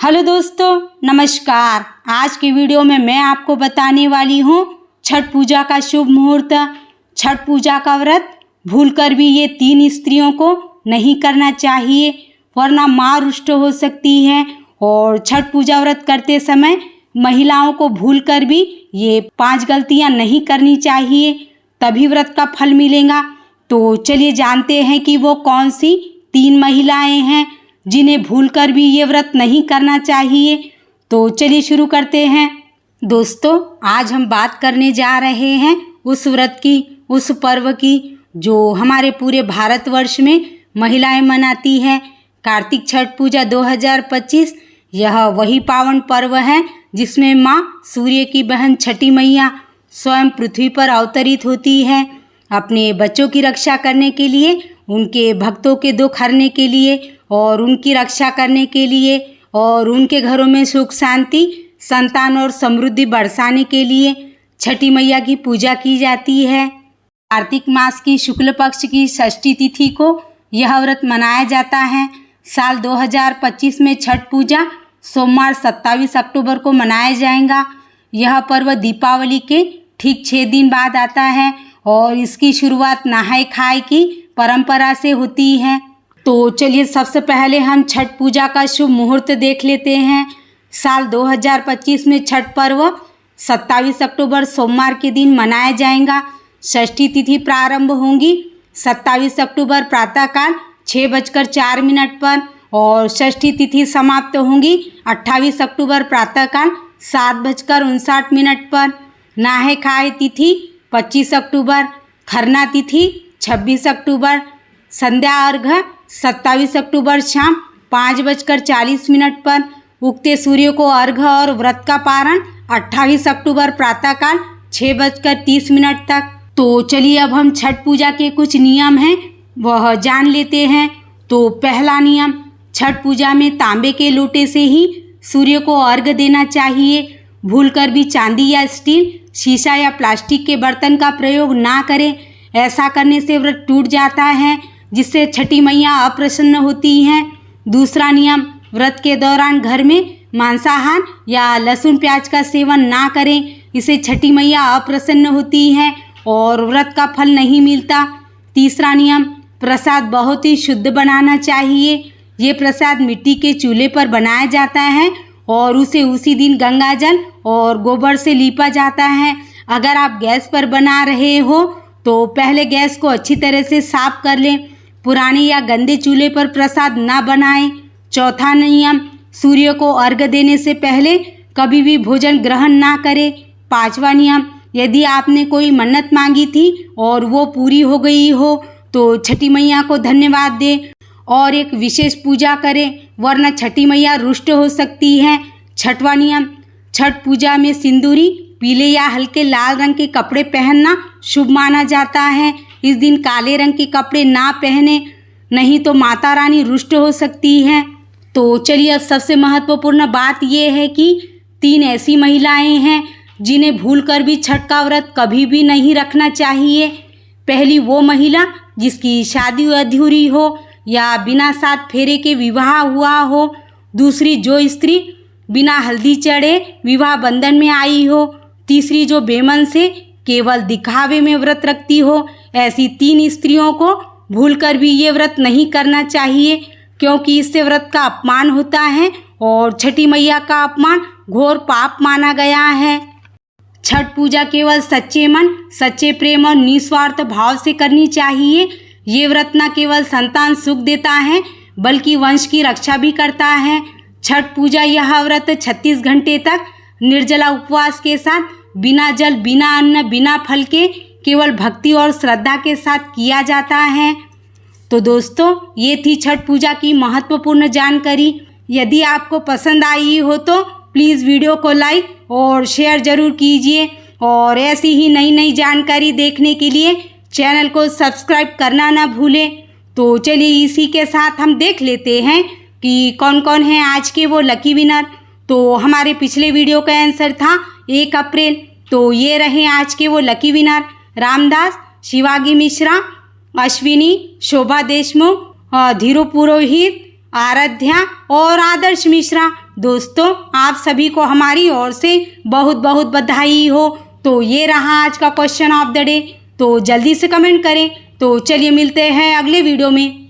Hello दोस्तों, नमस्कार। आज की वीडियो में मैं आपको बताने वाली हूँ छठ पूजा का शुभ मुहूर्त। छठ पूजा का व्रत भूलकर भी ये 3 स्त्रियों को नहीं करना चाहिए, वरना माँ रुष्ट हो सकती है। और छठ पूजा व्रत करते समय महिलाओं को भूलकर भी ये 5 गलतियाँ नहीं करनी चाहिए, तभी व्रत का फल मिलेगा। तो चलिए जानते हैं कि वो कौन सी 3 महिलाएं हैं जिन्हें भूलकर भी ये व्रत नहीं करना चाहिए। तो चलिए शुरू करते हैं। दोस्तों, आज हम बात करने जा रहे हैं उस व्रत की, उस पर्व की जो हमारे पूरे भारतवर्ष में महिलाएं मनाती हैं। कार्तिक छठ पूजा 2025 यह वही पावन पर्व है जिसमें माँ सूर्य की बहन छठी मैया स्वयं पृथ्वी पर अवतरित होती है, अपने बच्चों की रक्षा करने के लिए, उनके भक्तों के दुख हरने के लिए और उनकी रक्षा करने के लिए और उनके घरों में सुख शांति, संतान और समृद्धि बरसाने के लिए छठी मैया की पूजा की जाती है। कार्तिक मास की शुक्ल पक्ष की षष्ठी तिथि को यह व्रत मनाया जाता है। साल 2025 में छठ पूजा सोमवार 27 अक्टूबर को मनाया जाएगा। यह पर्व दीपावली के ठीक 6 दिन बाद आता है और इसकी शुरुआत नहाय खाए की परंपरा से होती है। तो चलिए सबसे पहले हम छठ पूजा का शुभ मुहूर्त देख लेते हैं। साल 2025 में छठ पर्व 27 अक्टूबर सोमवार के दिन मनाया जाएगा। षष्ठी तिथि प्रारंभ होंगी 27 अक्टूबर प्रातःकाल 6:04 पर और षष्ठी तिथि समाप्त होंगी 28 अक्टूबर प्रातःकाल 7:59 पर। नहाय खाए तिथि 25 अक्टूबर, खरना तिथि 26 अक्टूबर, संध्या अर्घ्य 27 अक्टूबर शाम 5:40 पर। उगते सूर्य को अर्घ्य और व्रत का पारण 28 अक्टूबर प्रातःकाल 6:30 तक। तो चलिए अब हम छठ पूजा के कुछ नियम हैं वह जान लेते हैं। तो पहला नियम, छठ पूजा में तांबे के लोटे से ही सूर्य को अर्घ्य देना चाहिए। भूलकर भी चांदी या स्टील, शीशा या प्लास्टिक के बर्तन का प्रयोग ना करें। ऐसा करने से व्रत टूट जाता है, जिससे छठी मैया अप्रसन्न होती हैं। दूसरा नियम, व्रत के दौरान घर में मांसाहार या लहसुन प्याज का सेवन ना करें। इससे छठी मैया अप्रसन्न होती हैं और व्रत का फल नहीं मिलता। तीसरा नियम, प्रसाद बहुत ही शुद्ध बनाना चाहिए। ये प्रसाद मिट्टी के चूल्हे पर बनाया जाता है और उसे उसी दिन गंगा जल और गोबर से लीपा जाता है। अगर आप गैस पर बना रहे हो तो पहले गैस को अच्छी तरह से साफ कर लें। पुराने या गंदे चूल्हे पर प्रसाद ना बनाएं। चौथा नियम, सूर्य को अर्घ्य देने से पहले कभी भी भोजन ग्रहण ना करें। पांचवा नियम, यदि आपने कोई मन्नत मांगी थी और वो पूरी हो गई हो तो छठी मैया को धन्यवाद दें और एक विशेष पूजा करें, वरना छठी मैया रुष्ट हो सकती हैं। छठवां नियम, छठ पूजा में सिंदूरी, पीले या हल्के लाल रंग के कपड़े पहनना शुभ माना जाता है। इस दिन काले रंग के कपड़े ना पहने, नहीं तो माता रानी रुष्ट हो सकती हैं। तो चलिए अब सबसे महत्वपूर्ण बात यह है कि 3 ऐसी महिलाएं हैं जिन्हें भूलकर भी छठ का व्रत कभी भी नहीं रखना चाहिए। पहली वो महिला जिसकी शादी अधूरी हो या बिना 7 फेरे के विवाह हुआ हो। दूसरी जो स्त्री बिना हल्दी चढ़े विवाह बंधन में आई हो। तीसरी जो बेमन से केवल दिखावे में व्रत रखती हो। ऐसी 3 स्त्रियों को भूलकर भी ये व्रत नहीं करना चाहिए, क्योंकि इससे व्रत का अपमान होता है और छठी मैया का अपमान घोर पाप माना गया है। छठ पूजा केवल सच्चे मन, सच्चे प्रेम और निस्वार्थ भाव से करनी चाहिए। ये व्रत न केवल संतान सुख देता है बल्कि वंश की रक्षा भी करता है। छठ पूजा यह व्रत 36 घंटे तक निर्जला उपवास के साथ, बिना जल, बिना अन्न, बिना फल के, केवल भक्ति और श्रद्धा के साथ किया जाता है। तो दोस्तों, ये थी छठ पूजा की महत्वपूर्ण जानकारी। यदि आपको पसंद आई हो तो प्लीज़ वीडियो को लाइक और शेयर ज़रूर कीजिए और ऐसी ही नई नई जानकारी देखने के लिए चैनल को सब्सक्राइब करना ना भूलें। तो चलिए इसी के साथ हम देख लेते हैं कि कौन कौन है आज के वो लकी विनर। तो हमारे पिछले वीडियो का आंसर था 1 अप्रैल। तो ये रहे आज के वो लकी विनर: रामदास, शिवागी मिश्रा, अश्विनी, शोभा देशमुख, धीरू पुरोहित, आराध्या और आदर्श मिश्रा। दोस्तों, आप सभी को हमारी ओर से बहुत बहुत बधाई हो। तो ये रहा आज का क्वेश्चन ऑफ द डे। तो जल्दी से कमेंट करें। तो चलिए मिलते हैं अगले वीडियो में।